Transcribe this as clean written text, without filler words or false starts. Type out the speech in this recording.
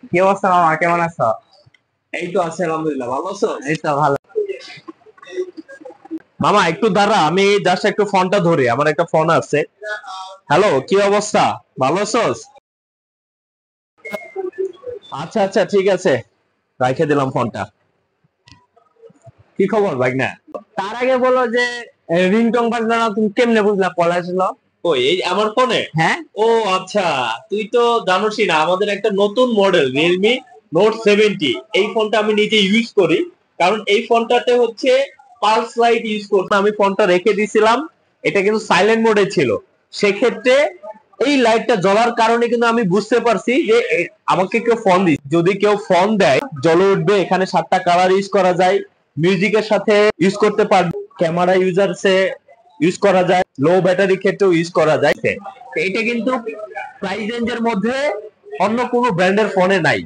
কি অবস্থা মামা, কেমন আছো? এই তো আছে আলহামদুলিল্লাহ, ভালো আছো? এই তো ভালো। মামা একটু দাঁড়া, আমি জাস্ট একটু ফোনটা ধরি, আমার একটা ফোন আছে। হ্যালো, কি অবস্থা? ভালো আছোস? আচ্ছা আচ্ছা, ঠিক আছে, রাখে দিলাম ফোনটা। কি খবর ভাই না? তার আগে বলো যে রিংটং বাজলো না, তুমি কেমনে বুঝলা কল আসলো? ওই এই আমার ফোনে? হ্যাঁ। ও আচ্ছা, তুই তো জানোসই না, আমাদের একটা নতুন মডেল রিয়েলমি নোট 70, এই ফোনটা আমি নিজে ইউজ করি। কারণ এই ফোনটাতে হচ্ছে পালস লাইট ইউজ করতে, আমি ফোনটা রেখে দিয়েছিলাম। এটা কিন্তু সাইলেন্ট মোডে ছিল। সেক্ষেত্রে এই লাইটটা জ্বলার কারণে কিন্তু আমি বুঝতে পারছি যে আমাকে কেউ ফোন দিচ্ছে। যদি কেউ ফোন দেয় জ্বলে উঠবে। এখানে 7টা কালার ইউজ করা যায়, মিউজিকের সাথে ইউজ করতে পারবে, ক্যামেরা ইউজারসে ইউজ করা যায়, লো ব্যাটারি ক্ষেত্রেও ইউজ করা যায়। তো এটা কিন্তু প্রাইস রেঞ্জের মধ্যে অন্য কোনো ব্র্যান্ডের ফোনে নাই।